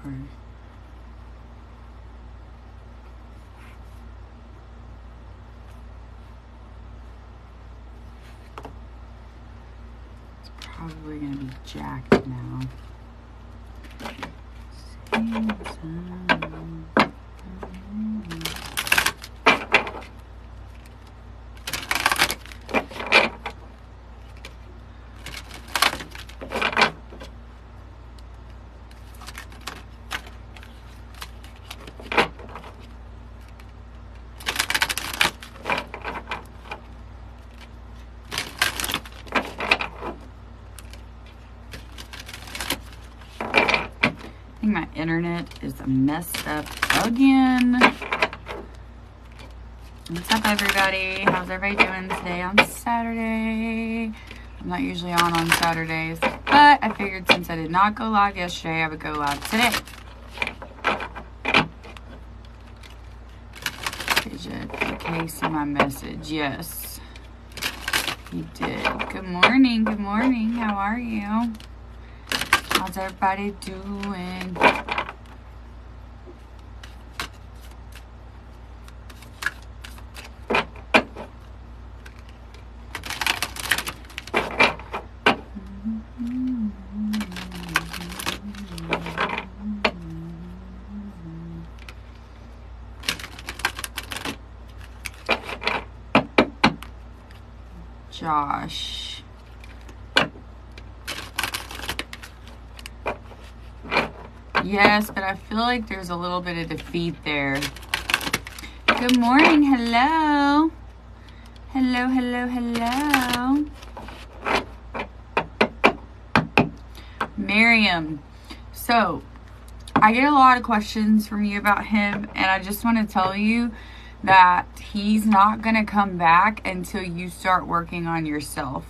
card. It's probably going to be jacked now. My internet is messed up again. What's up, everybody? How's everybody doing today on Saturday? I'm not usually on Saturdays, but I figured since I did not go live yesterday, I would go live today. Did you okay see my message? Yes, you did. Good morning. Good morning. How are you? How's everybody doing? Josh. Yes, but I feel like there's a little bit of defeat there. Good morning. Hello. Hello, hello, hello. Miriam. So, I get a lot of questions from you about him, and I just want to tell you that he's not going to come back until you start working on yourself.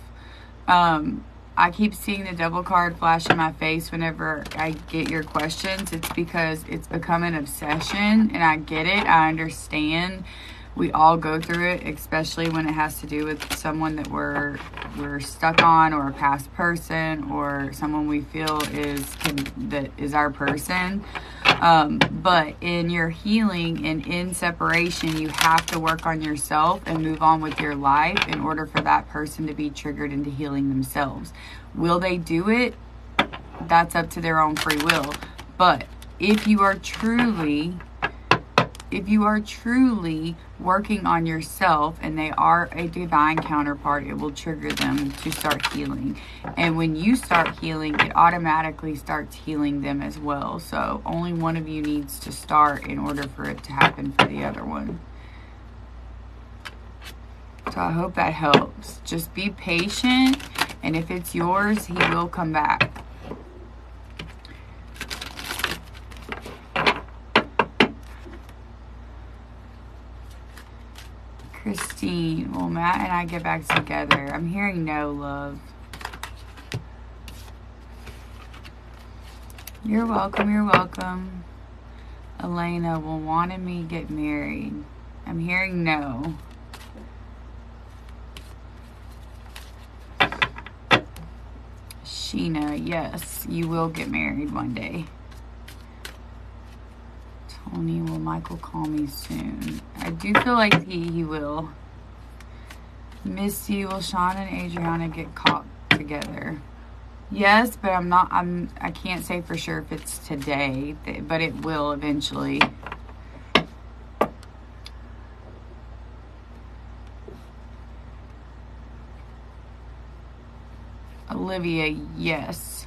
I keep seeing the devil card flash in my face whenever I get your questions. It's because it's become an obsession, and I get it. I understand. We all go through it, especially when it has to do with someone that we're stuck on, or a past person, or someone we feel that is our person. But in your healing and in separation, you have to work on yourself and move on with your life in order for that person to be triggered into healing themselves. Will they do it? That's up to their own free will. But if you are truly working on yourself and they are a divine counterpart, it will trigger them to start healing. And when you start healing, it automatically starts healing them as well. So only one of you needs to start in order for it to happen for the other one. So I hope that helps. Just be patient, and if it's yours, he will come back. Christine, will Matt and I get back together? I'm hearing no, love. You're welcome, you're welcome. Elena, will Juan and me get married? I'm hearing no. Sheena, yes, you will get married one day. Tony, will Michael call me soon? I do feel like he will. Misty, will Sean and Adriana get caught together? Yes, but I can't say for sure if it's today, but it will eventually. Olivia, yes.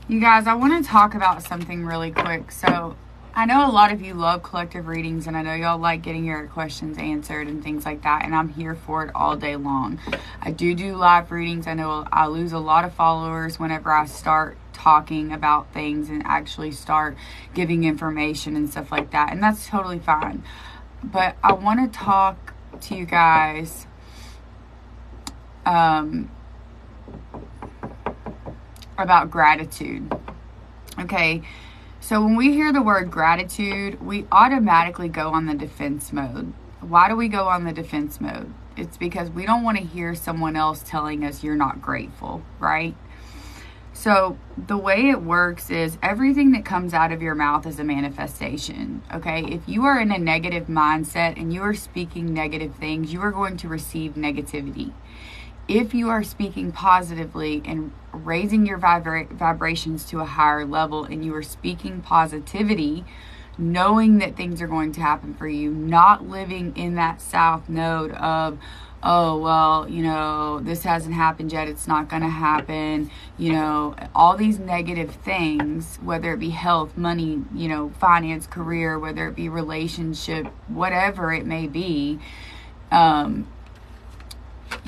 You guys, I want to talk about something really quick. So, I know a lot of you love collective readings, and I know y'all like getting your questions answered and things like that, and I'm here for it all day long. I do live readings. I know I lose a lot of followers whenever I start talking about things and actually start giving information and stuff like that, and that's totally fine. But I want to talk to you guys about gratitude. Okay, so when we hear the word gratitude, we automatically go on the defense mode. Why do we go on the defense mode? It's because we don't want to hear someone else telling us you're not grateful, right? So the way it works is everything that comes out of your mouth is a manifestation, okay? If you are in a negative mindset and you are speaking negative things, you are going to receive negativity. If you are speaking positively and raising your vibrations to a higher level, and you are speaking positivity, knowing that things are going to happen for you, not living in that south node of, oh, well, you know, this hasn't happened yet, it's not going to happen, you know, all these negative things, whether it be health, money, you know, finance, career, whether it be relationship, whatever it may be,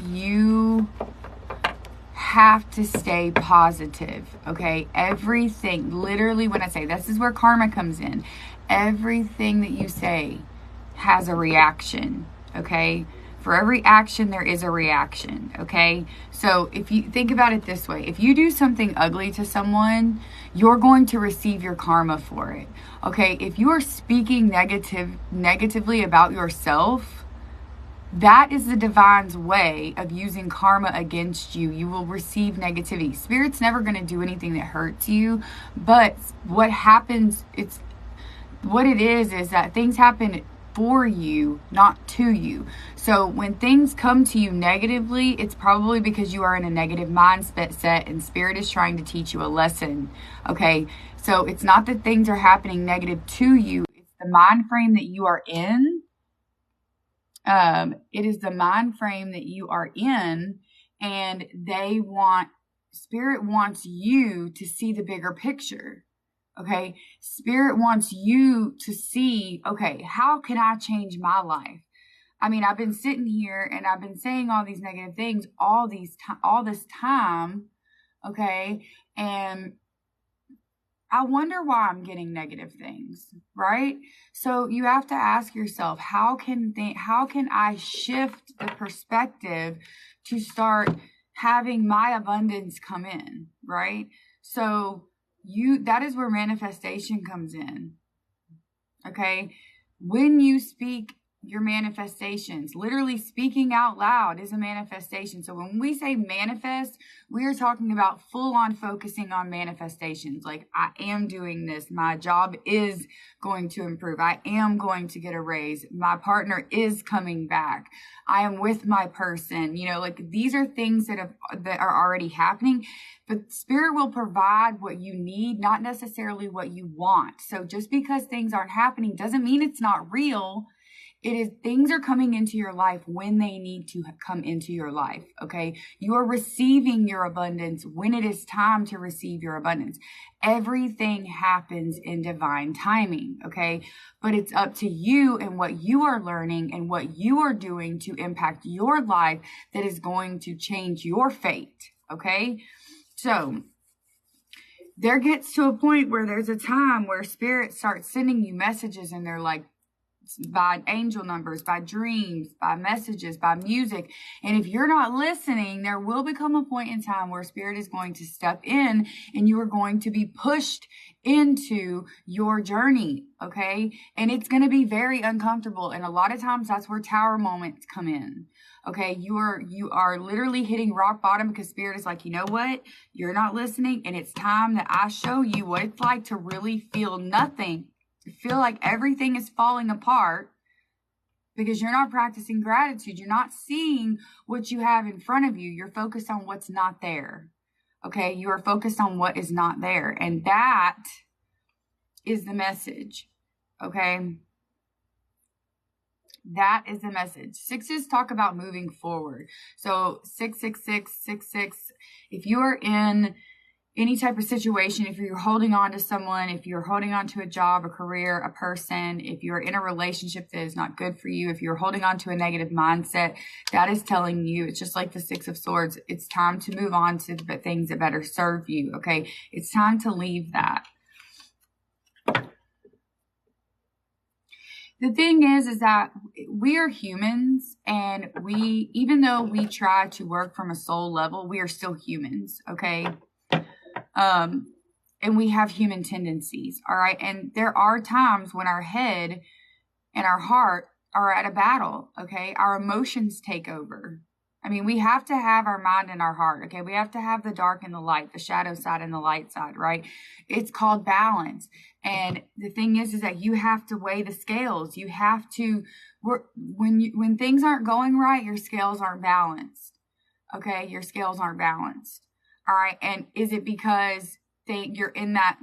you have to stay positive, okay? Everything, literally, when I say this is where karma comes in, everything that you say has a reaction, okay? For every action, there is a reaction, okay? So if you think about it this way, if you do something ugly to someone, you're going to receive your karma for it, okay? If you are speaking negatively about yourself, that is the divine's way of using karma against you. You will receive negativity. Spirit's never going to do anything that hurts you, but what happens, what it is that things happen for you, not to you. So when things come to you negatively, it's probably because you are in a negative mindset and Spirit is trying to teach you a lesson, okay? So it's not that things are happening negative to you, it's the mind frame that you are in. It is the mind frame that you are in, and Spirit wants you to see the bigger picture. Okay. Spirit wants you to see, okay, how can I change my life? I mean, I've been sitting here and I've been saying all these negative things all this time. Okay. And I wonder why I'm getting negative things, right? So you have to ask yourself, how can I shift the perspective to start having my abundance come in, right? So that is where manifestation comes in. Okay? When you speak your manifestations, literally speaking out loud is a manifestation. So when we say manifest, we are talking about full on focusing on manifestations. Like, I am doing this. My job is going to improve. I am going to get a raise. My partner is coming back. I am with my person. You know, like, these are things that are already happening, but Spirit will provide what you need, not necessarily what you want. So just because things aren't happening doesn't mean it's not real. It is, things are coming into your life when they need to come into your life, okay? You are receiving your abundance when it is time to receive your abundance. Everything happens in divine timing, okay? But it's up to you and what you are learning and what you are doing to impact your life that is going to change your fate, okay? So there gets to a point where there's a time where Spirit starts sending you messages, and they're like, by angel numbers, by dreams, by messages, by music. And if you're not listening, there will become a point in time where Spirit is going to step in and you are going to be pushed into your journey, okay? And it's going to be very uncomfortable. And a lot of times that's where tower moments come in. Okay, you are literally hitting rock bottom because Spirit is like, you know what? You're not listening, and it's time that I show you what it's like to really feel nothing. Feel like everything is falling apart because you're not practicing gratitude. You're not seeing what you have in front of you. You're focused on what's not there. Okay, you are focused on what is not there, and that is the message. Okay, that is the message. Sixes talk about moving forward. So 66666. If you are in any type of situation, if you're holding on to someone, if you're holding on to a job, a career, a person, if you're in a relationship that is not good for you, if you're holding on to a negative mindset, that is telling you, it's just like the Six of Swords, it's time to move on to the things that better serve you, okay? It's time to leave that. The thing is that we are humans, and even though we try to work from a soul level, we are still humans, okay? and we have human tendencies. All right. And there are times when our head and our heart are at a battle. Okay. Our emotions take over. I mean, we have to have our mind and our heart. Okay. We have to have the dark and the light, the shadow side and the light side, right? It's called balance. And the thing is that you have to weigh the scales. You have to, when things aren't going right, your scales aren't balanced. Okay. Your scales aren't balanced. All right. And is it because you're in that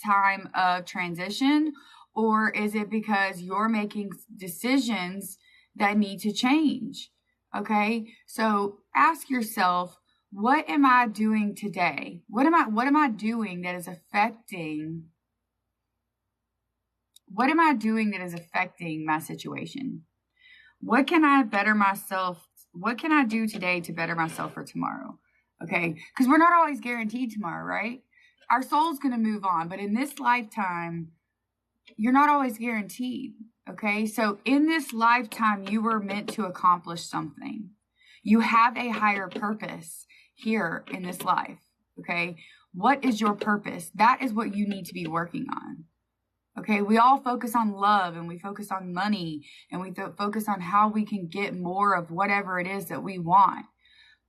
time of transition, or is it because you're making decisions that need to change? Okay. So ask yourself, what am I doing today? What am I doing that is affecting my situation? What can I better myself? What can I do today to better myself for tomorrow? Okay. Because we're not always guaranteed tomorrow, right? Our soul's going to move on, but in this lifetime, you're not always guaranteed. Okay. So in this lifetime, you were meant to accomplish something. You have a higher purpose here in this life. Okay. What is your purpose? That is what you need to be working on. Okay. We all focus on love, and we focus on money, and we focus on how we can get more of whatever it is that we want.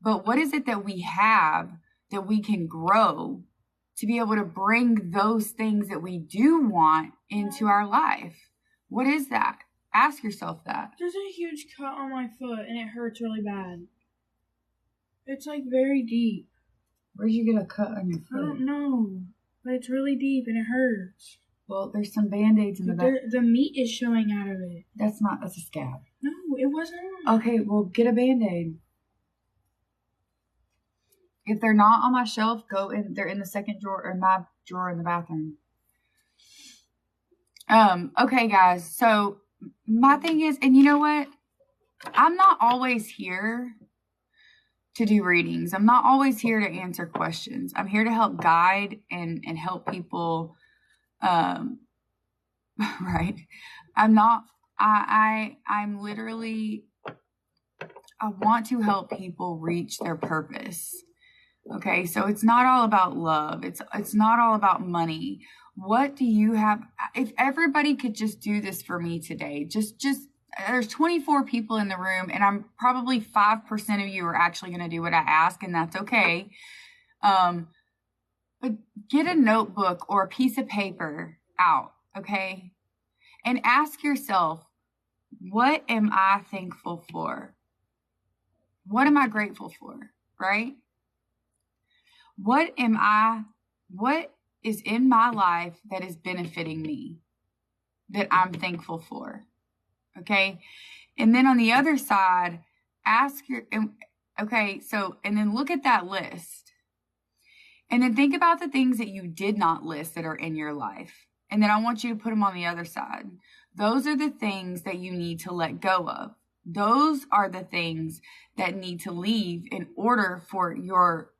But what is it that we have that we can grow to be able to bring those things that we do want into our life? What is that? Ask yourself that. There's a huge cut on my foot, and it hurts really bad. It's like very deep. Where'd you get a cut on your foot? I don't know, but it's really deep and it hurts. Well, there's some Band-Aids in the back. The meat is showing out of it. That's a scab. No, it wasn't. Okay, well, get a Band-Aid. If they're not on my shelf, they're in the second drawer, or my drawer in the bathroom. Okay, guys. So my thing is, and you know what? I'm not always here to do readings. I'm not always here to answer questions. I'm here to help guide and help people. Right. I'm literally, I want to help people reach their purpose. Okay, so it's not all about love. It's not all about money. What do you have? If everybody could just do this for me today, just there's 24 people in the room, and I'm probably 5% of you are actually going to do what I ask, and that's okay. But get a notebook or a piece of paper out, okay? And ask yourself, what am I thankful for? What am I grateful for, right? What is in my life that is benefiting me, that I'm thankful for? Okay. And then on the other side, and then look at that list. And then think about the things that you did not list that are in your life. And then I want you to put them on the other side. Those are the things that you need to let go of. Those are the things that need to leave in order for your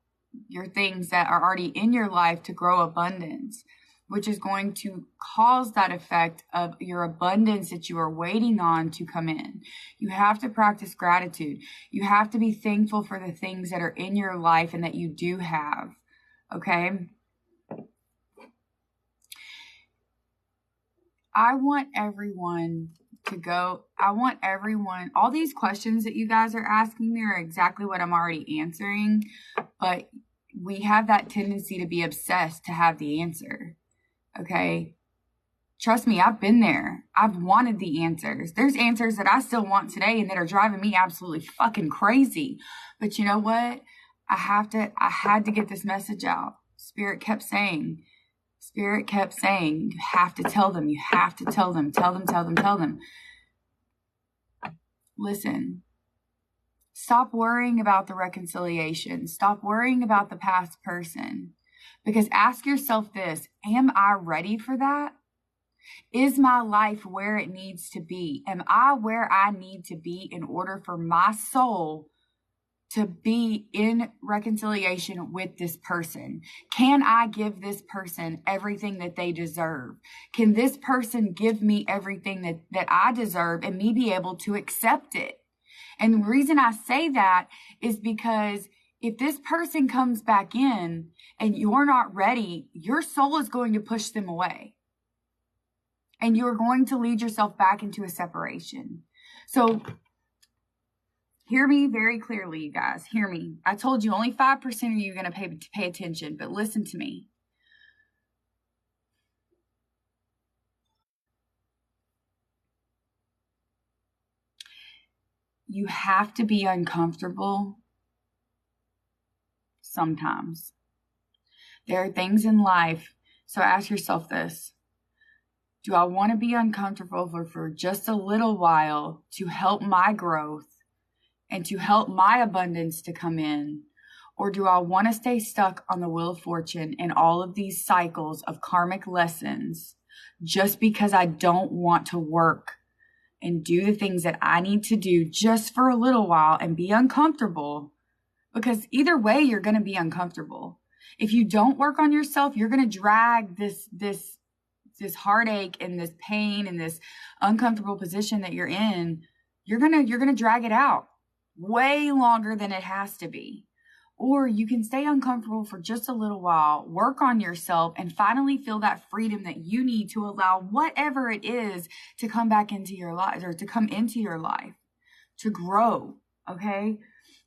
things that are already in your life to grow abundance, which is going to cause that effect of your abundance that you are waiting on to come in. You have to practice gratitude. You have to be thankful for the things that are in your life and that you do have. Okay? I want everyone, all these questions that you guys are asking me are exactly what I'm already answering, but we have that tendency to be obsessed to have the answer. Okay. Trust me, I've been there. I've wanted the answers. There's answers that I still want today and that are driving me absolutely fucking crazy. But you know what? I had to get this message out. Spirit kept saying, you have to tell them, tell them. Listen. Stop worrying about the reconciliation. Stop worrying about the past person. Because ask yourself this, am I ready for that? Is my life where it needs to be? Am I where I need to be in order for my soul to be in reconciliation with this person? Can I give this person everything that they deserve? Can this person give me everything that I deserve and me be able to accept it? And the reason I say that is because If this person comes back in and you're not ready, your soul is going to push them away. And you're going to lead yourself back into a separation. So hear me very clearly, you guys. Hear me. I told you only 5% of you are going to pay attention, but listen to me. You have to be uncomfortable sometimes. There are things in life. So ask yourself this. Do I want to be uncomfortable for just a little while to help my growth and to help my abundance to come in? Or do I want to stay stuck on the wheel of fortune and all of these cycles of karmic lessons just because I don't want to work and do the things that I need to do just for a little while and be uncomfortable? Because either way, you're going to be uncomfortable. If you don't work on yourself, you're going to drag this heartache and this pain and this uncomfortable position that you're in. You're going to drag it out way longer than it has to be. Or you can stay uncomfortable for just a little while, work on yourself, and finally feel that freedom that you need to allow whatever it is to come back into your life, or to come into your life, to grow, okay?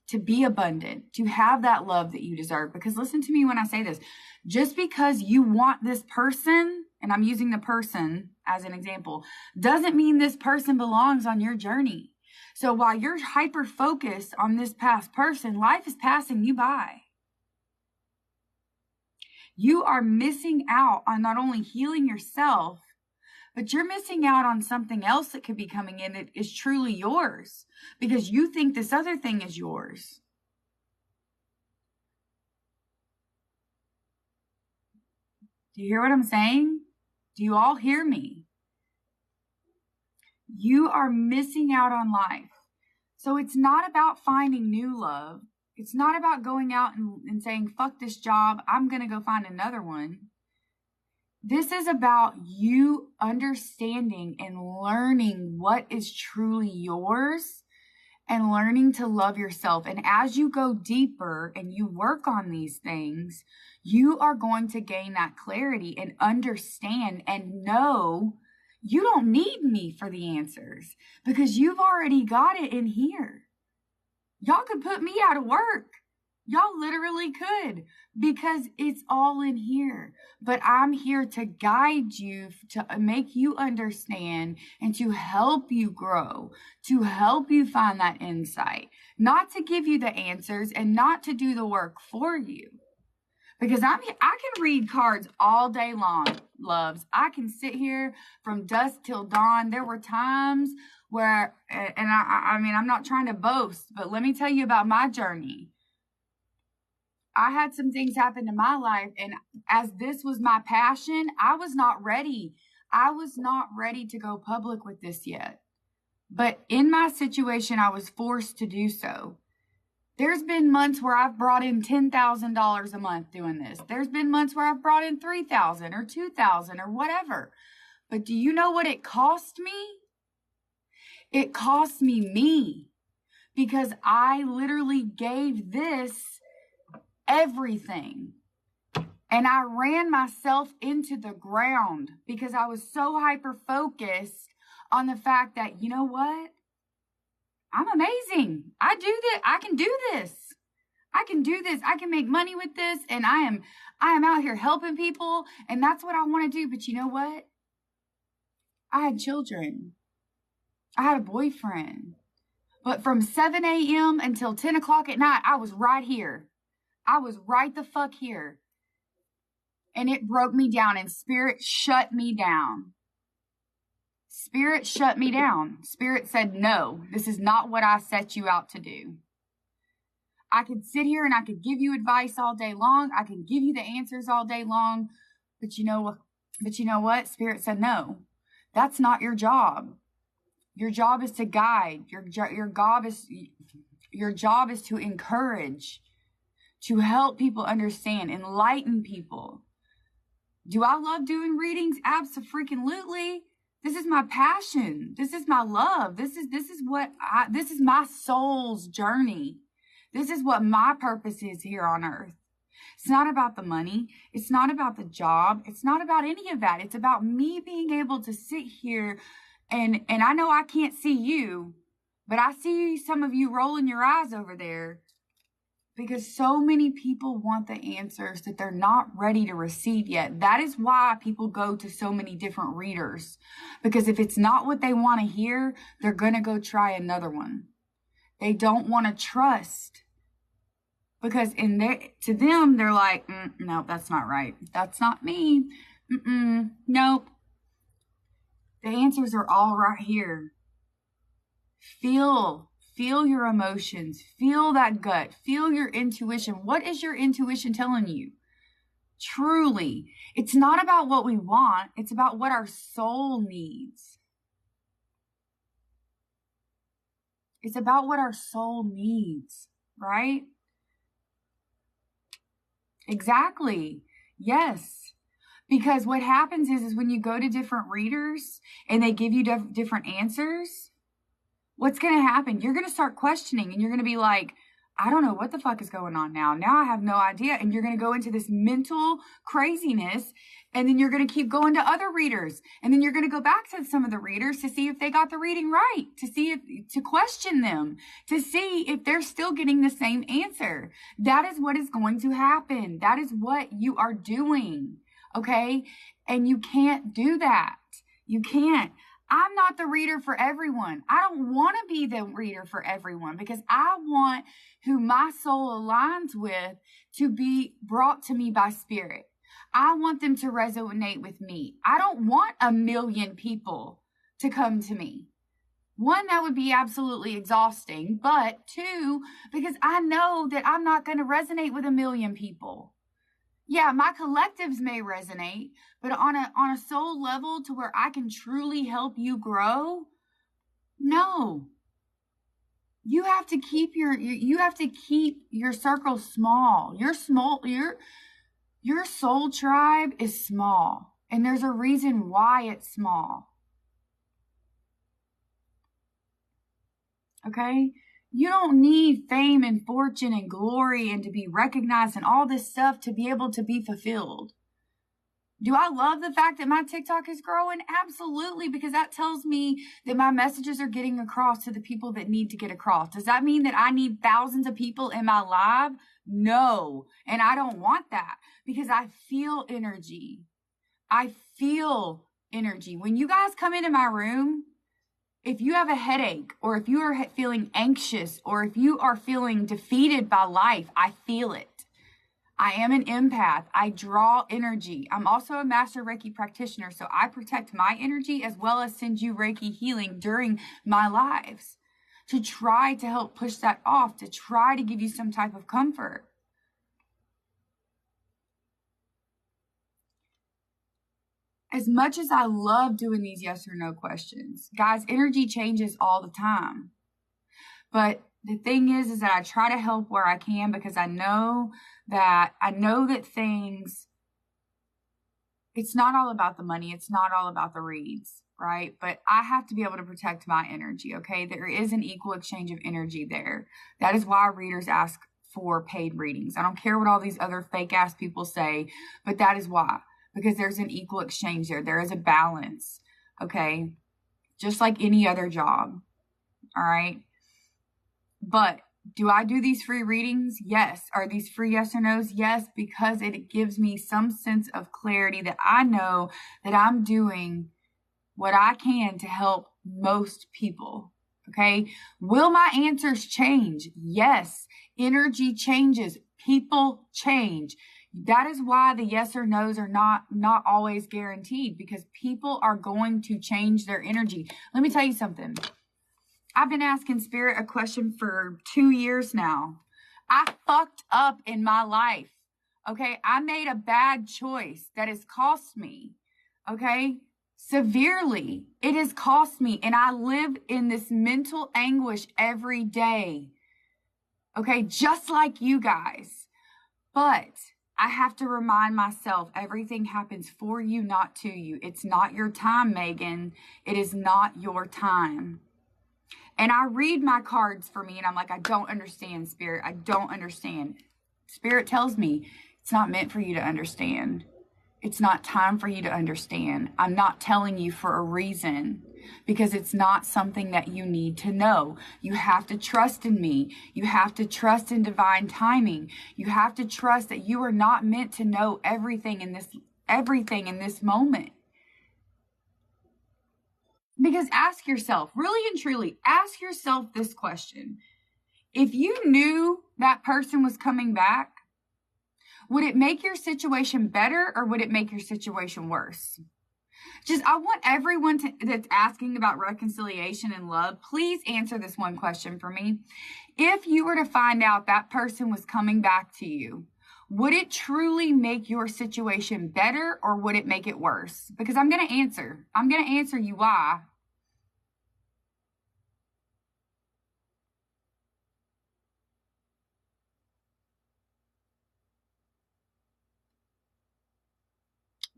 To be abundant, to have that love that you deserve. Because listen to me when I say this, just because you want this person, and I'm using the person as an example, doesn't mean this person belongs on your journey. So while you're hyper focused on this past person, life is passing you by. You are missing out on not only healing yourself, but you're missing out on something else that could be coming in that is truly yours because you think this other thing is yours. Do you hear what I'm saying? Do you all hear me? You are missing out on life. So it's not about finding new love. It's not about going out and saying, fuck this job, I'm going to go find another one. This is about you understanding and learning what is truly yours and learning to love yourself. And as you go deeper and you work on these things, you are going to gain that clarity and understand and know you don't need me for the answers because you've already got it in here. Y'all could put me out of work. Y'all literally could because it's all in here. But I'm here to guide you, to make you understand and to help you grow, to help you find that insight, not to give you the answers and not to do the work for you. Because I can read cards all day long, loves. I can sit here from dusk till dawn. There were times where, and I mean, I'm not trying to boast, but let me tell you about my journey. I had some things happen in my life, and as this was my passion, I was not ready. I was not ready to go public with this yet. But in my situation, I was forced to do so. There's been months where I've brought in $10,000 a month doing this. There's been months where I've brought in $3,000 or $2,000 or whatever. But do you know what it cost me? It cost me because I literally gave this everything. And I ran myself into the ground because I was so hyper focused on the fact that, you know what? I'm amazing. I do this. I can do this. I can do this. I can make money with this. And I am out here helping people. And that's what I want to do. But you know what? I had children. I had a boyfriend. But from 7 a.m. until 10 o'clock at night, I was right here. I was right the fuck here. And it broke me down and spirit shut me down. Spirit shut me down. Spirit said, no, this is not what I set you out to do. I could sit here and I could give you advice all day long. I can give you the answers all day long. But you know what? Spirit said, no, that's not your job. Your job is to guide. Your job is to encourage, to help people understand, enlighten people. Do I love doing readings? Abso-freaking-lutely. This is my passion. This is my love. This is my soul's journey. This is what my purpose is here on earth. It's not about the money. It's not about the job. It's not about any of that. It's about me being able to sit here and I know I can't see you, but I see some of you rolling your eyes over there because so many people want the answers that they're not ready to receive yet. That is why people go to so many different readers, because if it's not what they want to hear, they're going to go try another one. They don't want to trust. Because to them, they're like, no, that's not right. That's not me. Nope. The answers are all right here. Feel your emotions. Feel that gut. Feel your intuition. What is your intuition telling you? Truly, it's not about what we want. It's about what our soul needs. It's about what our soul needs, right? Exactly. Yes. Because what happens is when you go to different readers and they give you different answers, what's going to happen? You're going to start questioning and you're going to be like, I don't know what the fuck is going on now. Now I have no idea. And you're going to go into this mental craziness. And then you're going to keep going to other readers. And then you're going to go back to some of the readers to see if they got the reading right, to question them, to see if they're still getting the same answer. That is what is going to happen. That is what you are doing. Okay. And you can't do that. You can't. I'm not the reader for everyone. I don't want to be the reader for everyone because I want who my soul aligns with to be brought to me by spirit. I want them to resonate with me. I don't want 1 million people to come to me. One, that would be absolutely exhausting. But two, because I know that I'm not going to resonate with 1 million people. Yeah, my collectives may resonate, but on a soul level to where I can truly help you grow, no. You have to keep your circle small. Your soul tribe is small, and there's a reason why it's small. Okay? You don't need fame and fortune and glory and to be recognized and all this stuff to be able to be fulfilled. Do I love the fact that my TikTok is growing? Absolutely, because that tells me that my messages are getting across to the people that need to get across. Does that mean that I need thousands of people in my live? No. And I don't want that because I feel energy. I feel energy. When you guys come into my room, if you have a headache or if you are feeling anxious or if you are feeling defeated by life, I feel it. I am an empath. I draw energy. I'm also a master Reiki practitioner, so I protect my energy as well as send you Reiki healing during my lives to try to help push that off, to try to give you some type of comfort. As much as I love doing these yes or no questions, guys, energy changes all the time. But the thing is that I try to help where I can because I know that things, it's not all about the money. It's not all about the reads, right? But I have to be able to protect my energy, okay? There is an equal exchange of energy there. That is why readers ask for paid readings. I don't care what all these other fake ass people say, but that is why. Because there's an equal exchange there. There is a balance, okay? Just like any other job, all right? But do I do these free readings? Yes. Are these free yes or no's? Yes, because it gives me some sense of clarity that I know that I'm doing what I can to help most people, okay? Will my answers change? Yes. Energy changes. People change. That is why the yes or no's are not always guaranteed because people are going to change their energy. Let me tell you something. I've been asking Spirit a question for 2 years now. I fucked up in my life. Okay. I made a bad choice that has cost me. Okay. Severely. It has cost me. And I live in this mental anguish every day. Okay. Just like you guys. But I have to remind myself everything happens for you, not to you. It's not your time, Megan. It is not your time. And I read my cards for me and I'm like, I don't understand, Spirit. I don't understand. Spirit tells me it's not meant for you to understand. It's not time for you to understand. I'm not telling you for a reason because it's not something that you need to know. You have to trust in me. You have to trust in divine timing. You have to trust that you are not meant to know everything in this moment. Because ask yourself, really and truly, ask yourself this question. If you knew that person was coming back, would it make your situation better or would it make your situation worse? I want everyone that's asking about reconciliation and love, please answer this one question for me. If you were to find out that person was coming back to you, would it truly make your situation better or would it make it worse? Because I'm going to answer you why.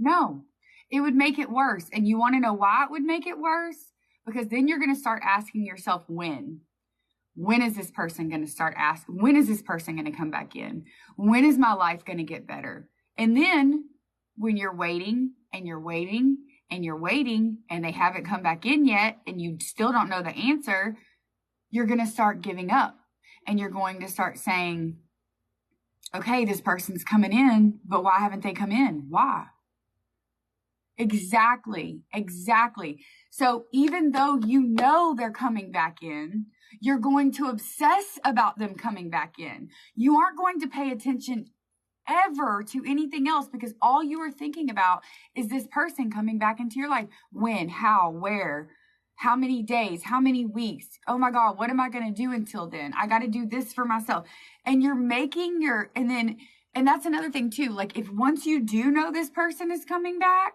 No, it would make it worse. And you want to know why it would make it worse? Because then you're going to start asking yourself when. When is this person going to start asking? When is this person going to come back in? When is my life going to get better? And then when you're waiting and you're waiting and you're waiting and they haven't come back in yet and you still don't know the answer, you're going to start giving up and you're going to start saying, okay, this person's coming in, but why haven't they come in? Why? Exactly. So even though you know they're coming back in, you're going to obsess about them coming back in. You aren't going to pay attention ever to anything else because all you are thinking about is this person coming back into your life. When, how, where, how many days, how many weeks? Oh my God, what am I going to do until then? I got to do this for myself. And you're making and that's another thing too. Like if once you do know this person is coming back,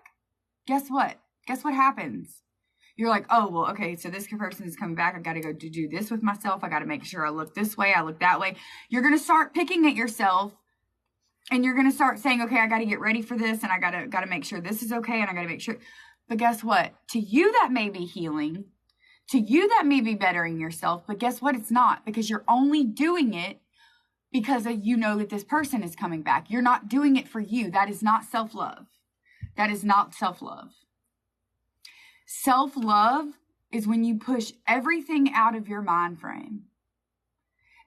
guess what? Guess what happens? You're like, oh, well, okay, so this person is coming back. I got to go do this with myself. I got to make sure I look this way. I look that way. You're going to start picking at yourself and you're going to start saying, okay, I got to get ready for this. And I got to make sure this is okay. And I got to make sure. But guess what? To you, that may be healing. To you, that may be bettering yourself. But guess what? It's not because you're only doing it because you know that this person is coming back. You're not doing it for you. That is not self-love. That is not self-love. Self-love is when you push everything out of your mind frame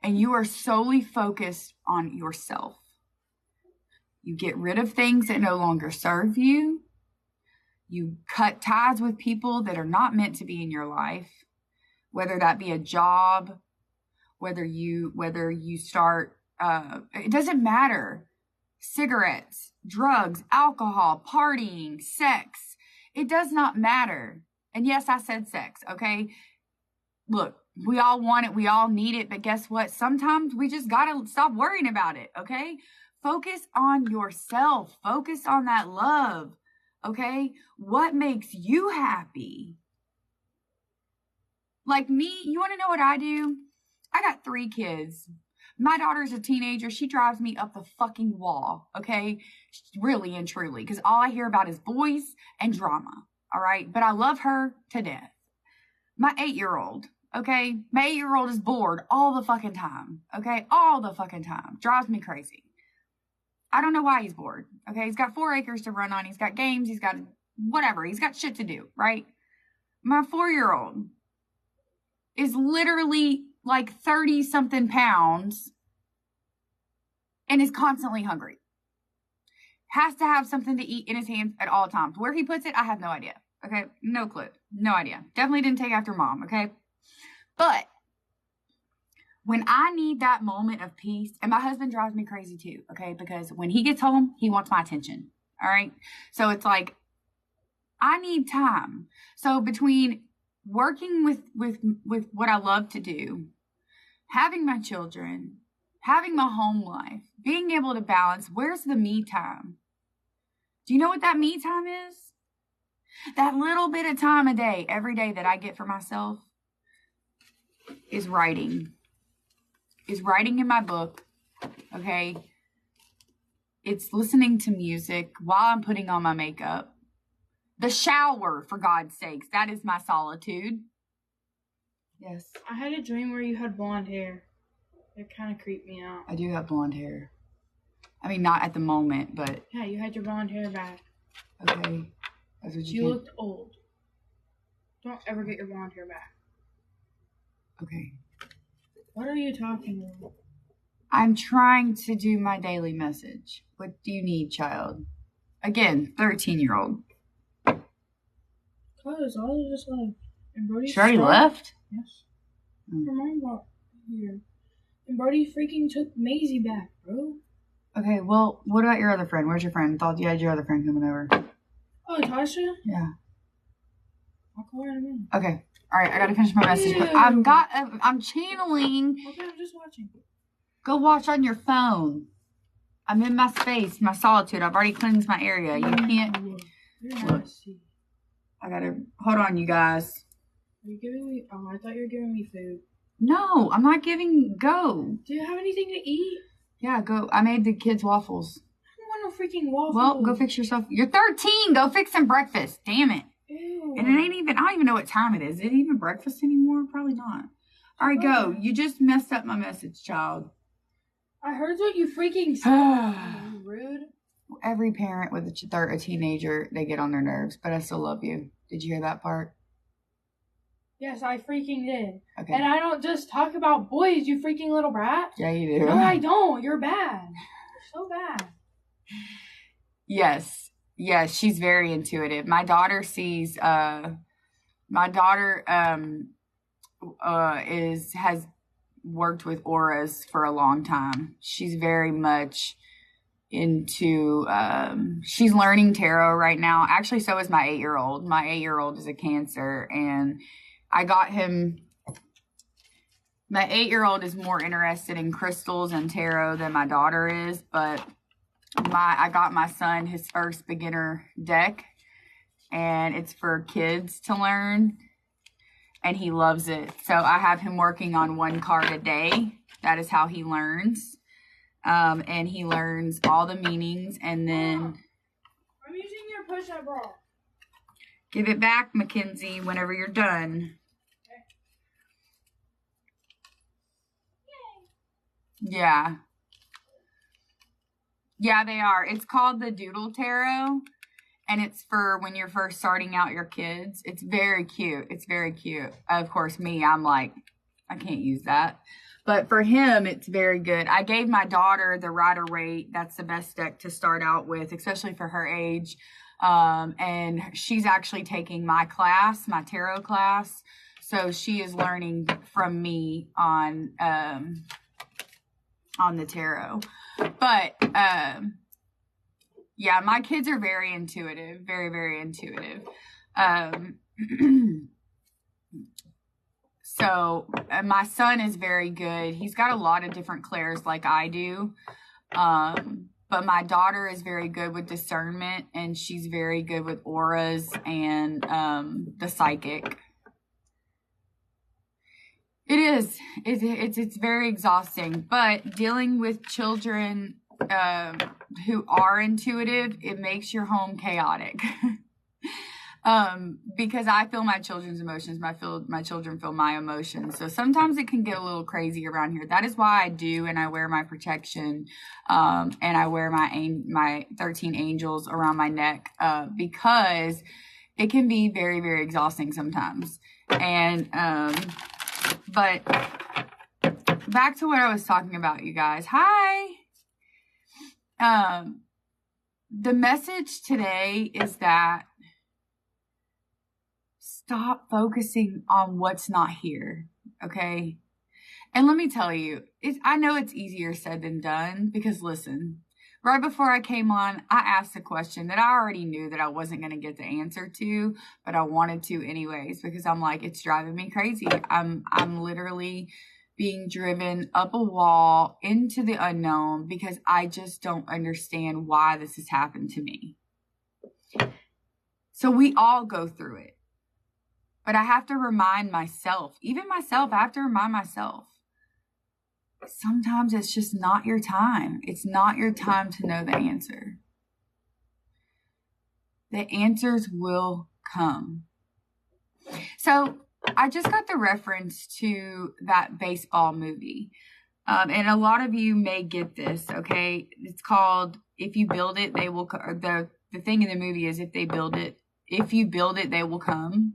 and you are solely focused on yourself. You get rid of things that no longer serve you. You cut ties with people that are not meant to be in your life, whether that be a job, whether you start, it doesn't matter. Cigarettes, drugs, alcohol, partying, sex. It does not matter. And yes, I said sex, okay? Look, we all want it. We all need it. But guess what? Sometimes we just got to stop worrying about it, okay? Focus on yourself. Focus on that love, okay? What makes you happy? Like me, you want to know what I do? I got 3 kids. My daughter's a teenager. She drives me up the fucking wall, okay? Really and truly, because all I hear about is boys and drama, all right? But I love her to death. My 8-year-old, okay? My 8-year-old is bored all the fucking time, okay? All the fucking time. Drives me crazy. I don't know why he's bored, okay? He's got 4 acres to run on. He's got games. He's got whatever. He's got shit to do, right? My 4-year-old is literally like 30 something pounds and is constantly hungry. Has to have something to eat in his hands at all times. Where he puts it, I have no idea. Okay. No clue. No idea. Definitely didn't take after mom. Okay. But when I need that moment of peace, and my husband drives me crazy too. Okay. Because when he gets home, he wants my attention. All right. So it's like, I need time. So between working with what I love to do, having my children, having my home life, being able to balance, where's the me time? Do you know what that me time is? That little bit of time a day, every day that I get for myself is writing. Is writing in my book, okay? It's listening to music while I'm putting on my makeup. The shower, for God's sakes, that is my solitude. Yes. I had a dream where you had blonde hair. It kind of creeped me out. I do have blonde hair. I mean, not at the moment, but... Yeah, you had your blonde hair back. Okay. That's what You looked old. Don't ever get your blonde hair back. Okay. What are you talking about? I'm trying to do my daily message. What do you need, child? Again, 13-year-old. Cause I was just like... And Brody She already left? Yes. Her mom got here. And Brody freaking took Maisie back, bro. Okay, well, what about your other friend? Where's your friend? Thought you had your other friend coming over. Oh, Tasha? Yeah. I'll call her in a minute. Okay. All right, I gotta finish my message. But I'm channeling. Okay, I'm just watching. Go watch on your phone. I'm in my space, my solitude. I've already cleansed my area. You can't. Look. I gotta hold on, you guys. Are you giving me? Oh, I thought you were giving me food. No, I'm not giving. Go. Do you have anything to eat? Yeah, go. I made the kids waffles. I don't want no freaking waffles. Well, go fix yourself. You're 13. Go fix some breakfast. Damn it. Ew. And it ain't even. I don't even know what time it is. Is it even breakfast anymore? Probably not. All right, go. You just messed up my message, child. I heard what you freaking said. You rude. Every parent with a teenager, they get on their nerves, but I still love you. Did you hear that part? Yes, I freaking did. Okay. And I don't just talk about boys, you freaking little brat. Yeah, you do. No, I don't. You're bad. You're so bad. Yes. Yes, she's very intuitive. My daughter sees has worked with auras for a long time. She's very much into she's learning tarot right now. Actually, so is my 8-year-old. My 8-year-old is a Cancer, and I got him. My 8-year-old is more interested in crystals and tarot than my daughter is, but I got my son his first beginner deck, and it's for kids to learn, and he loves it. So I have him working on one card a day. That is how he learns. And he learns all the meanings, and then I'm using your push-up bra. Give it back, Mackenzie, whenever you're done. Yeah. Yeah, they are. It's called the Doodle Tarot, and it's for when you're first starting out your kids. It's very cute. It's very cute. Of course, me, I'm like, I can't use that. But for him, it's very good. I gave my daughter the Rider-Waite. That's the best deck to start out with, especially for her age. And she's actually taking my class, my tarot class. So she is learning from me on the tarot. But yeah, my kids are very intuitive, very, very intuitive. So my son is very good. He's got a lot of different clairs like I do. But my daughter is very good with discernment, and she's very good with auras and the psychic. It is. It's very exhausting, but dealing with children who are intuitive, it makes your home chaotic. Because I feel my children's emotions, my children feel my emotions. So sometimes it can get a little crazy around here. That is why I do, and I wear my protection, and I wear my 13 angels around my neck, because it can be very, very exhausting sometimes. And but back to what I was talking about, you guys. Hi. The message today is that stop focusing on what's not here, okay? And let me tell you, I know it's easier said than done, because listen, right before I came on, I asked a question that I already knew that I wasn't going to get the answer to, but I wanted to anyways, because I'm like, it's driving me crazy. I'm literally being driven up a wall into the unknown, because I just don't understand why this has happened to me. So we all go through it. But I have to remind myself, even myself, I have to remind myself, sometimes it's just not your time. It's not your time to know the answer. The answers will come. So I just got the reference to that baseball movie. And a lot of you may get this, okay? It's called If You Build It, They Will Come. The thing in the movie is if you build it, they will come.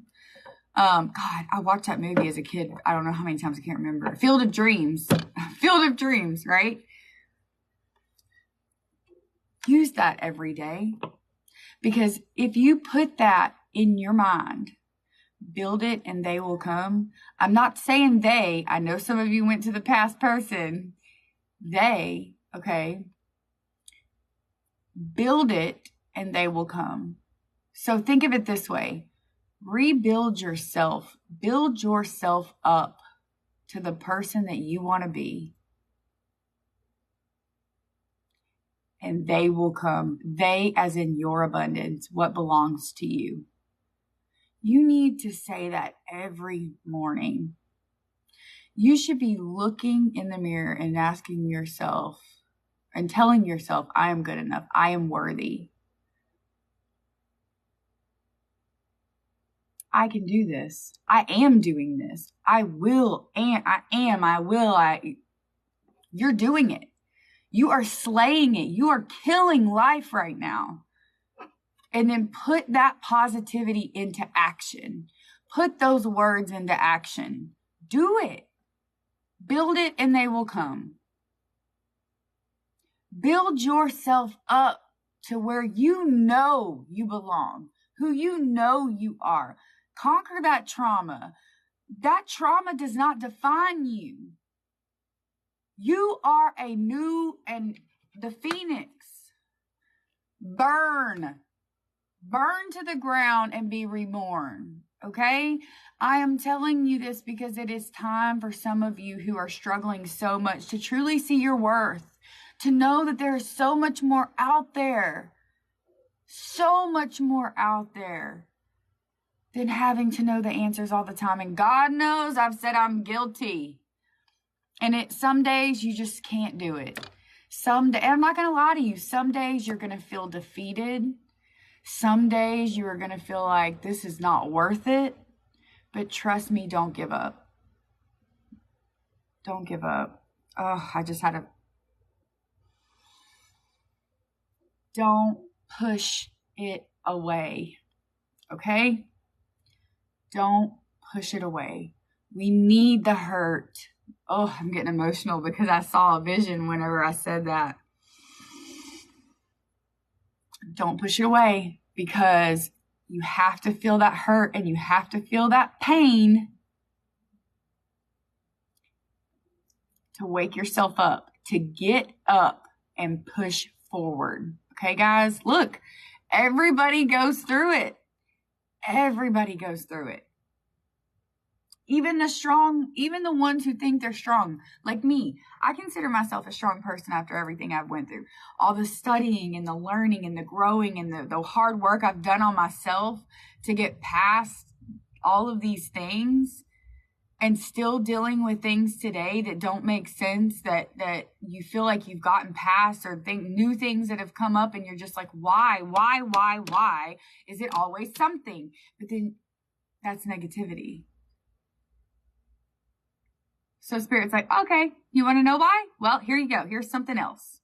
God, I watched that movie as a kid. I don't know how many times, I can't remember. Field of Dreams. Field of Dreams, right? Use that every day. Because if you put that in your mind, build it and they will come. I'm not saying they. I know some of you went to the past person. They, okay? Build it and they will come. So think of it this way. Rebuild yourself. Build yourself up to the person that you want to be. And they will come. They as in your abundance, what belongs to you. You need to say that every morning. You should be looking in the mirror and asking yourself and telling yourself, I am good enough. I am worthy. I can do this. I am doing this. I will. You're doing it. You are slaying it. You are killing life right now. And then put that positivity into action. Put those words into action. Do it. Build it and they will come. Build yourself up to where you know you belong, who you know you are. Conquer that trauma. That trauma does not define you. You are a new and the phoenix. Burn to the ground and be reborn. Okay? I am telling you this because it is time for some of you who are struggling so much to truly see your worth, to know that there is so much more out there. So much more out there than having to know the answers all the time. And God knows I've said I'm guilty. And some days you just can't do it. I'm not going to lie to you. Some days you're going to feel defeated. Some days you are going to feel like this is not worth it. But trust me, don't give up. Don't give up. Oh, Don't push it away. Okay? Don't push it away. We need the hurt. Oh, I'm getting emotional because I saw a vision whenever I said that. Don't push it away because you have to feel that hurt and you have to feel that pain to wake yourself up, to get up and push forward. Okay, guys? Look, everybody goes through it. Everybody goes through it. Even the strong, even the ones who think they're strong, like me. I consider myself a strong person after everything I've went through. All the studying and the learning and the growing and the hard work I've done on myself to get past all of these things and still dealing with things today that don't make sense, that you feel like you've gotten past or new things that have come up and you're just like, why? Is it always something? But then that's negativity. So Spirit's like, okay, you want to know why? Well, here you go. Here's something else.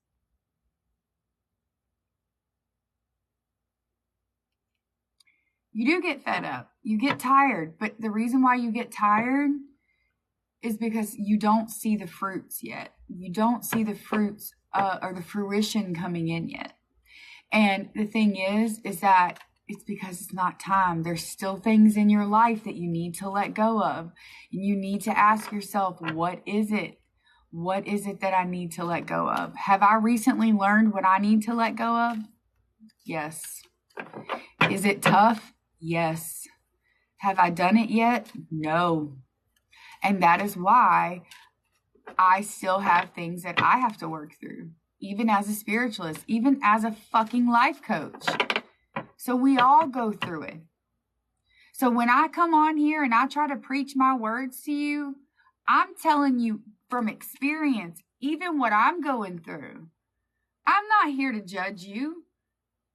You do get fed up. You get tired. But the reason why you get tired is because you don't see the fruits yet. You don't see the fruits or the fruition coming in yet. And the thing is that it's because it's not time. There's still things in your life that you need to let go of. And you need to ask yourself, what is it? What is it that I need to let go of? Have I recently learned what I need to let go of? Yes. Is it tough? Yes. Have I done it yet? No. And that is why I still have things that I have to work through, even as a spiritualist, even as a fucking life coach. So we all go through it. So when I come on here and I try to preach my words to you, I'm telling you from experience, even what I'm going through. I'm not here to judge you.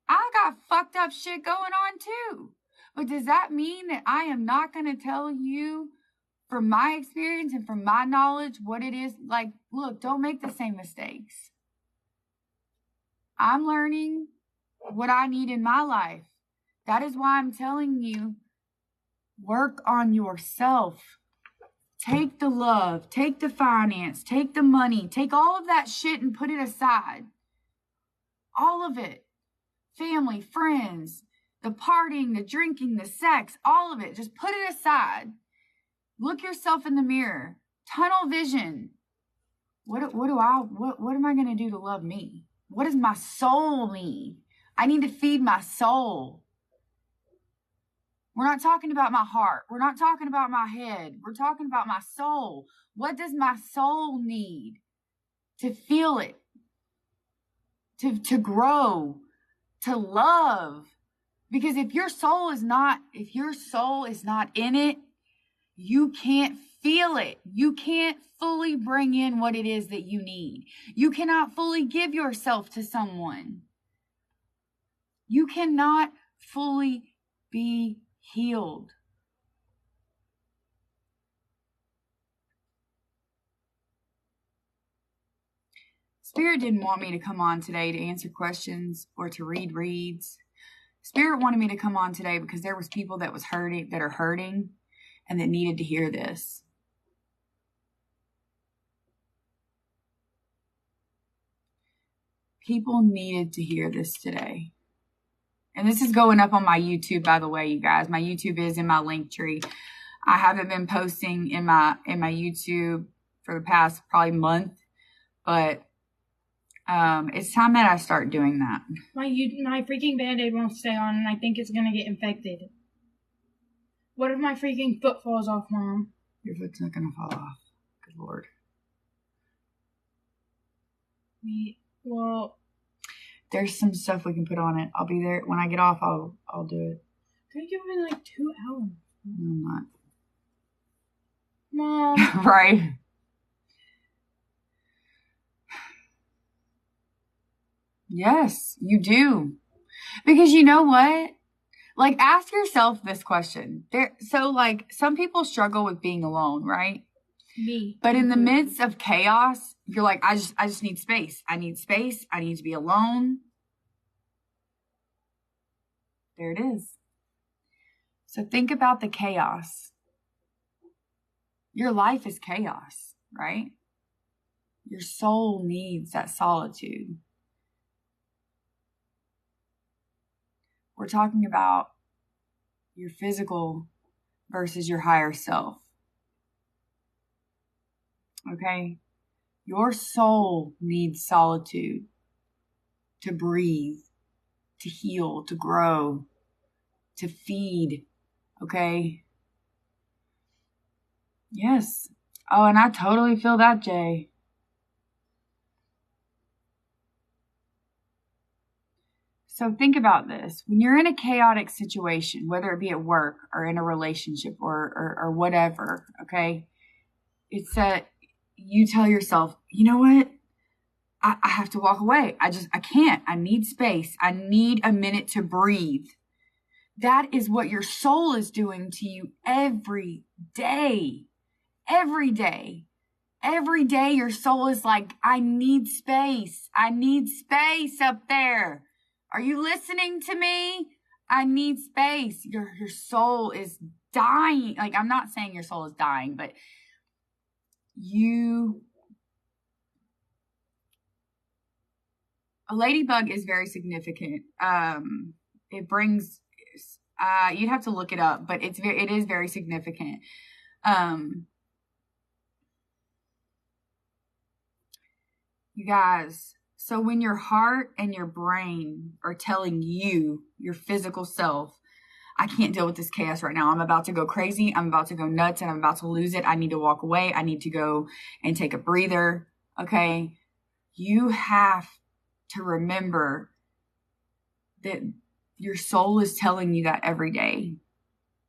I got fucked up shit going on too. But does that mean that I am not going to tell you from my experience and from my knowledge what it is? Like, look, don't make the same mistakes. I'm learning what I need in my life. That is why I'm telling you, work on yourself. Take the love, take the finance, take the money, take all of that shit and put it aside. All of it. Family, friends, the partying, the drinking, the sex, all of it. Just put it aside. Look yourself in the mirror. Tunnel vision. What am I going to do to love me? What does my soul need? I need to feed my soul. We're not talking about my heart. We're not talking about my head. We're talking about my soul. What does my soul need to feel it? To grow, to love. Because if your soul is not in it, you can't feel it. You can't fully bring in what it is that you need. You cannot fully give yourself to someone. You cannot fully be healed. Spirit didn't want me to come on today to answer questions or to read reads. Spirit wanted me to come on today because there was people that are hurting and that needed to hear this. People needed to hear this today. And this is going up on my YouTube, by the way, you guys. My YouTube is in my link tree. I haven't been posting in my YouTube for the past probably month, but it's time that I start doing that. My freaking Band-Aid won't stay on, and I think it's gonna get infected. What if my freaking foot falls off, Mom? Your foot's not gonna fall off. Good Lord. Well, there's some stuff we can put on it. I'll be there when I get off. I'll do it. Can you give me like 2 hours? No, I'm not. Mom. Right. Yes, you do. Because you know what? Like, ask yourself this question. So, like, some people struggle with being alone, right? Me. But in the midst of chaos, you're like, I just need space. I need space. I need to be alone. There it is. So think about the chaos. Your life is chaos, right? Your soul needs that solitude. We're talking about your physical versus your higher self. Okay? Your soul needs solitude to breathe, to heal, to grow, to feed. Okay? Yes. Oh, and I totally feel that, Jay. So think about this. When you're in a chaotic situation, whether it be at work or in a relationship or whatever, okay, it's that you tell yourself, you know what? I have to walk away. I can't. I need space. I need a minute to breathe. That is what your soul is doing to you every day. Every day. Every day your soul is like, I need space. I need space up there. Are you listening to me? I need space. Your soul is dying. Like, I'm not saying your soul is dying, but a ladybug is very significant. It brings, you'd have to look it up, but it is very significant. You guys, so when your heart and your brain are telling you, your physical self, I can't deal with this chaos right now. I'm about to go crazy. I'm about to go nuts and I'm about to lose it. I need to walk away. I need to go and take a breather. Okay. You have to remember that your soul is telling you that every day.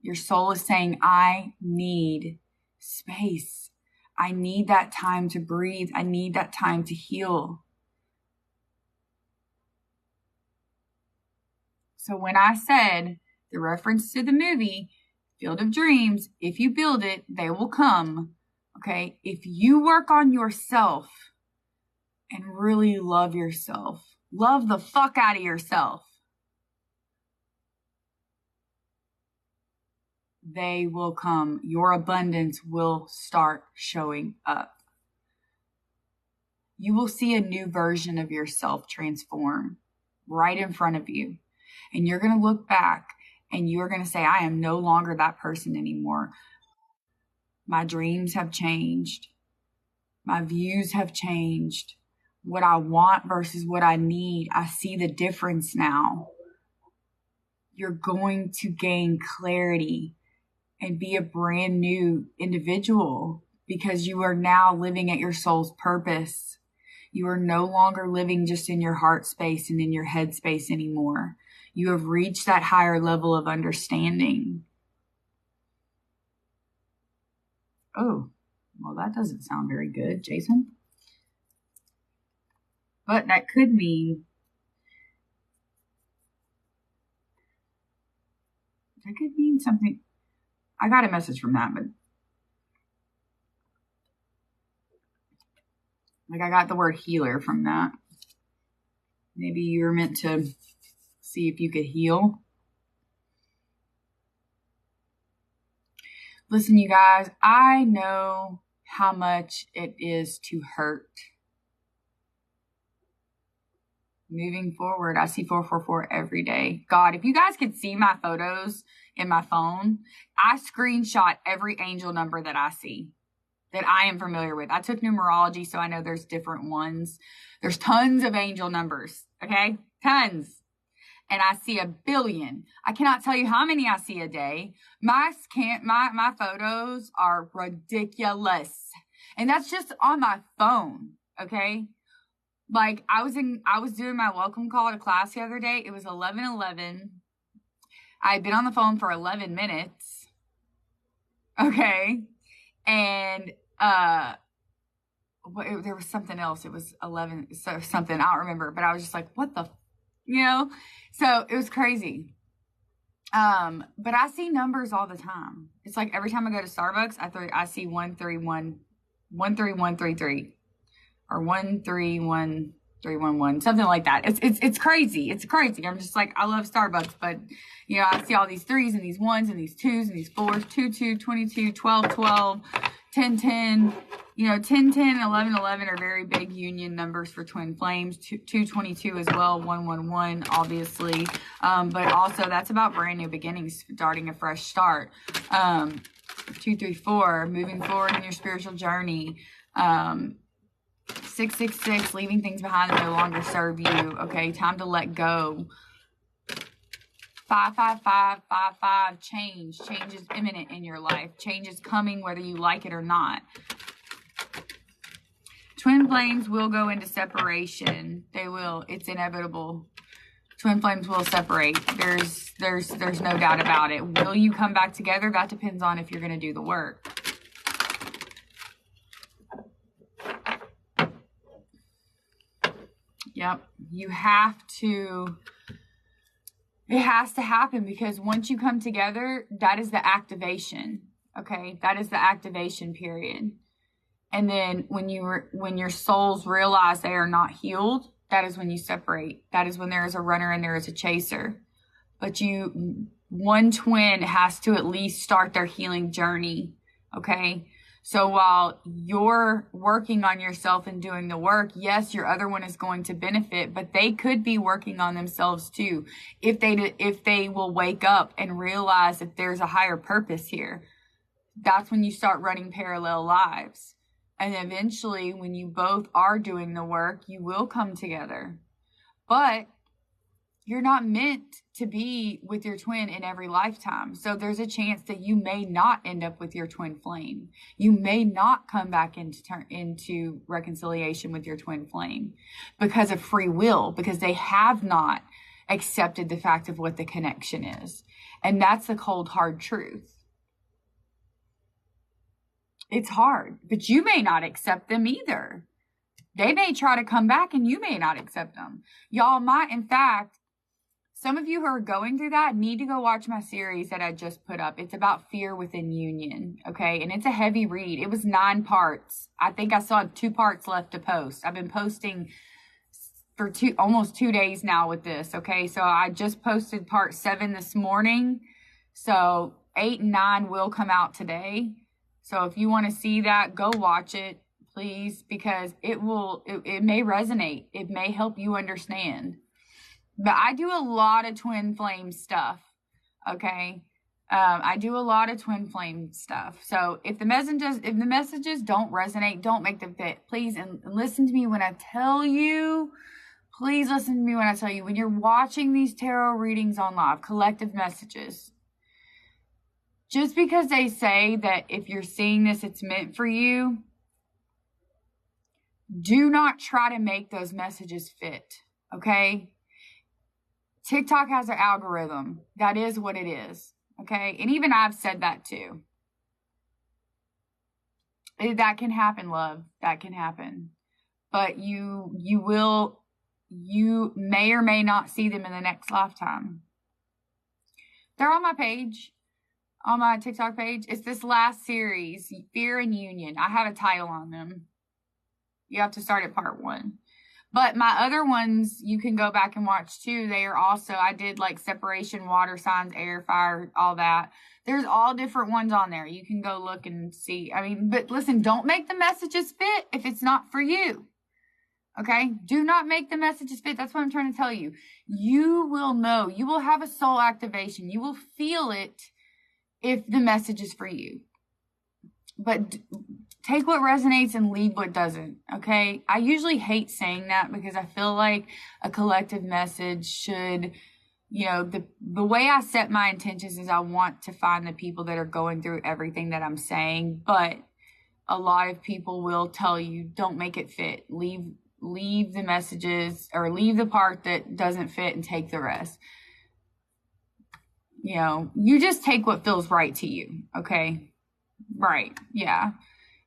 Your soul is saying, I need space. I need that time to breathe. I need that time to heal. So when I said The reference to the movie, Field of Dreams, if you build it, they will come. Okay? If you work on yourself and really love yourself, love the fuck out of yourself, they will come. Your abundance will start showing up. You will see a new version of yourself transform right in front of you. And you're going to look back and you're going to say, I am no longer that person anymore. My dreams have changed. My views have changed. What I want versus what I need, I see the difference now. You're going to gain clarity and be a brand new individual because you are now living at your soul's purpose. You are no longer living just in your heart space and in your head space anymore. You have reached that higher level of understanding. Oh, well, that doesn't sound very good, Jason. But that could mean something. I got a message from that, but like I got the word healer from that. Maybe you were meant to see if you could heal. Listen, you guys, I know how much it is to hurt. Moving forward, I see 444 every day. God, if you guys could see my photos in my phone, I screenshot every angel number that I see, that I am familiar with. I took numerology, so I know there's different ones. There's tons of angel numbers, okay? Tons. And I see 1 billion. I cannot tell you how many I see a day. My photos are ridiculous. And that's just on my phone, okay? Like I was doing my welcome call to class the other day. It was 11:11. I had been on the phone for 11 minutes. Okay. And there was something else. It was 11 something. I don't remember, but I was just like, what the, so it was crazy. But I see numbers all the time. It's like every time I go to Starbucks, I see 13133 or 131311, something like that. It's crazy. It's crazy. I'm just like, I love Starbucks, but I see all these 3s and these 1s and these 2s and these 4s, 22, 22, 12, 12, 10, 10. 10, 10, 11, 11 are very big union numbers for twin flames. 222 as well, 111, obviously. But also that's about brand new beginnings, starting a fresh start. 234, moving forward in your spiritual journey. 666, leaving things behind that no longer serve you. Okay, time to let go. 55555, change. Change is imminent in your life. Change is coming whether you like it or not. Twin flames will go into separation. They will. It's inevitable. Twin flames will separate. There's no doubt about it. Will you come back together? That depends on if you're going to do the work. Yep. You have to. It has to happen because once you come together, that is the activation. Okay? That is the activation period. And then when your souls realize they are not healed, that is when you separate. That is when there is a runner and there is a chaser. But one twin has to at least start their healing journey. Okay? So while you're working on yourself and doing the work, yes, your other one is going to benefit, but they could be working on themselves too. If they will wake up and realize that there's a higher purpose here, that's when you start running parallel lives. And eventually, when you both are doing the work, you will come together. But you're not meant to be with your twin in every lifetime. So there's a chance that you may not end up with your twin flame. You may not come back into reconciliation with your twin flame because of free will, because they have not accepted the fact of what the connection is. And that's the cold, hard truth. It's hard, but you may not accept them either. They may try to come back and you may not accept them. Y'all might, in fact, some of you who are going through that need to go watch my series that I just put up. It's about fear within union. Okay. And it's a heavy read. It was 9 parts. I think I still have 2 parts left to post. I've been posting for almost 2 days now with this. Okay. So I just posted part 7 this morning. So 8 and 9 will come out today. So if you want to see that, go watch it, please, because it may resonate. It may help you understand. But I do a lot of twin flame stuff. Okay. I do a lot of twin flame stuff. So if the messages don't resonate, don't make them fit. Please, and listen to me when I tell you, please listen to me when I tell you, when you're watching these tarot readings on live, collective messages, just because they say that if you're seeing this, it's meant for you, do not try to make those messages fit. Okay. TikTok has an algorithm. That is what it is. Okay. And even I've said that too. That can happen, love. That can happen. But you may or may not see them in the next lifetime. They're on my page, on my TikTok page. It's this last series, Fear and Union. I have a title on them. You have to start at part 1. But my other ones, you can go back and watch too. They are also, I did like separation, water signs, air, fire, all that. There's all different ones on there. You can go look and see. I mean, but listen, don't make the messages fit if it's not for you. Okay? Do not make the messages fit. That's what I'm trying to tell you. You will know. You will have a soul activation. You will feel it if the message is for you. But take what resonates and leave what doesn't. Okay. I usually hate saying that because I feel like a collective message should, the way I set my intentions is I want to find the people that are going through everything that I'm saying. But a lot of people will tell you, don't make it fit. Leave the messages or leave the part that doesn't fit and take the rest. You just take what feels right to you. Okay. Right. Yeah.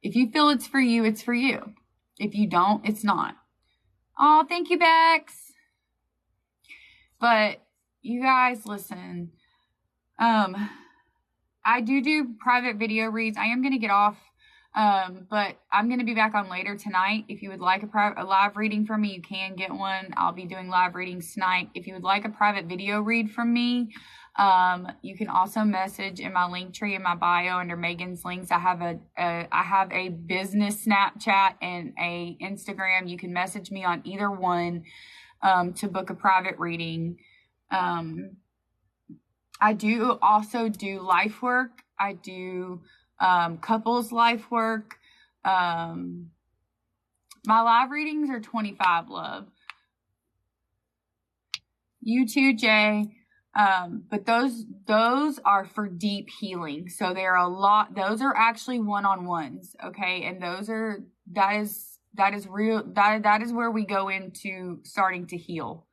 If you feel it's for you, it's for you. If you don't, it's not. Oh, thank you, Bex. But you guys, listen. I do private video reads. I am going to get off, but I'm going to be back on later tonight. If you would like a live reading from me, you can get one. I'll be doing live readings tonight. If you would like a private video read from me, you can also message in my link tree in my bio under Megan's links. I have a business Snapchat and a Instagram. You can message me on either one, to book a private reading. I do also do life work. I do, couples life work. My live readings are $25, love. You too, Jay. But those are for deep healing. So those are actually one-on-ones. Okay. And that is real. That is where we go into starting to heal.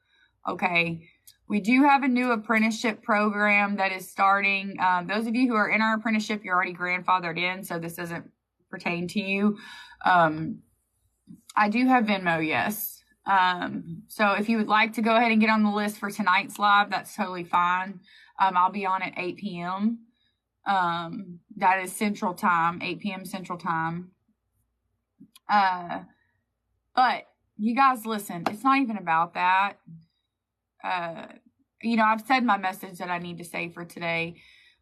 Okay. We do have a new apprenticeship program that is starting. Those of you who are in our apprenticeship, you're already grandfathered in. So this doesn't pertain to you. I do have Venmo. Yes. So if you would like to go ahead and get on the list for tonight's live, that's totally fine. I'll be on at 8 p.m. That is Central Time, 8 p.m. Central Time. But you guys, listen, it's not even about that. I've said my message that I need to say for today.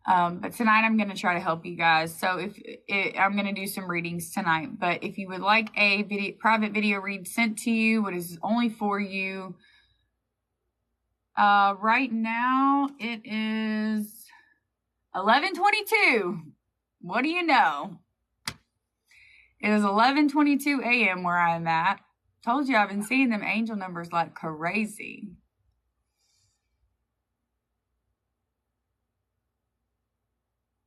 But tonight I'm going to try to help you guys. So I'm going to do some readings tonight, but if you would like a private video read sent to you, what is only for you, right now it is 11:22. What do you know? It is 11:22 a.m. where I'm at. Told you I've been seeing them angel numbers like crazy.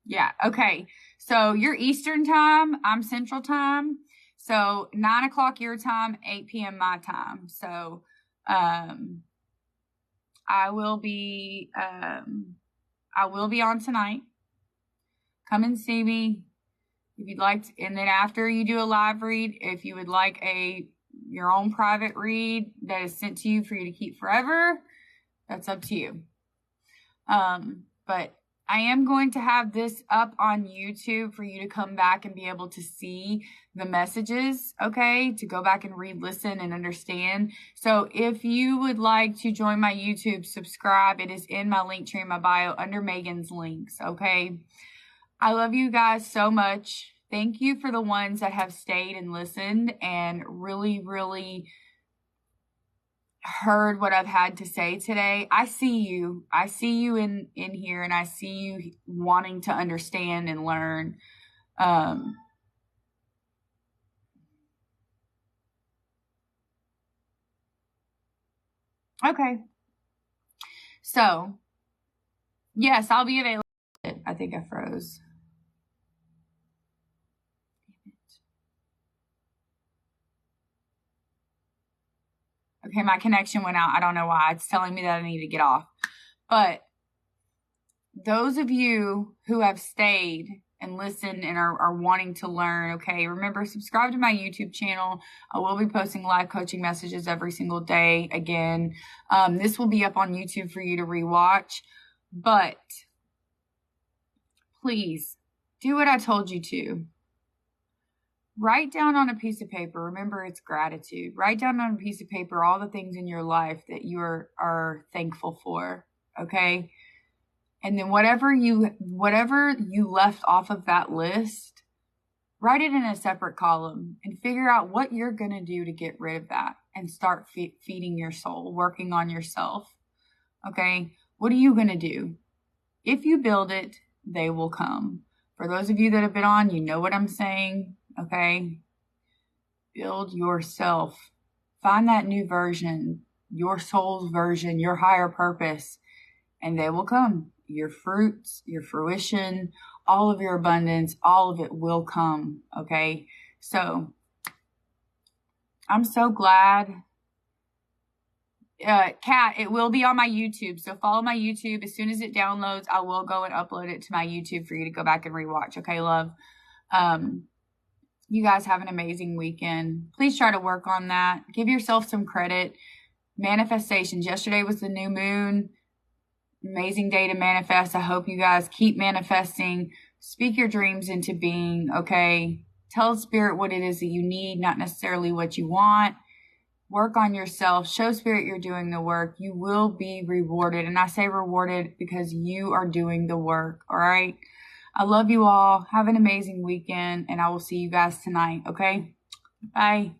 Yeah. Okay. So you're Eastern time. I'm Central time. So 9 o'clock your time, 8 p.m. my time. So, I will be on tonight. Come and see me if you'd like to. And then after you do a live read, if you would like your own private read that is sent to you for you to keep forever, That's up to you. But I am going to have this up on YouTube for you to come back and be able to see the messages, okay? To go back and re-listen and understand. So if you would like to join my YouTube, subscribe. It is in my link tree in my bio under Megan's links, okay? I love you guys so much. Thank you for the ones that have stayed and listened and really, really heard what I've had to say today. I see you. I see you in here, and I see you wanting to understand and learn. Okay. So, yes, I'll be available. I think I froze. Okay, my connection went out. I don't know why. It's telling me that I need to get off. But those of you who have stayed and listened and are wanting to learn, okay, remember, subscribe to my YouTube channel. I will be posting live coaching messages every single day. Again, this will be up on YouTube for you to rewatch. But please do what I told you to. Write down on a piece of paper. Remember, it's gratitude. Write down on a piece of paper all the things in your life that you are thankful for, okay? And then whatever you left off of that list, write it in a separate column and figure out what you're going to do to get rid of that and start feeding your soul, working on yourself, okay? What are you going to do? If you build it, they will come. For those of you that have been on, you know what I'm saying. Okay, build yourself. Find that new version, your soul's version, your higher purpose, and they will come. Your fruits, your fruition, all of your abundance, all of it will come. Okay, so I'm so glad. Kat, it will be on my YouTube. So follow my YouTube. As soon as it downloads, I will go and upload it to my YouTube for you to go back and rewatch. Okay, love. You guys have an amazing weekend. Please try to work on that. Give yourself some credit. Manifestations. Yesterday was the new moon. Amazing day to manifest. I hope you guys keep manifesting. Speak your dreams into being, okay? Tell Spirit what it is that you need, not necessarily what you want. Work on yourself. Show Spirit you're doing the work. You will be rewarded. And I say rewarded because you are doing the work, all right? I love you all. Have an amazing weekend, and I will see you guys tonight, okay? Bye.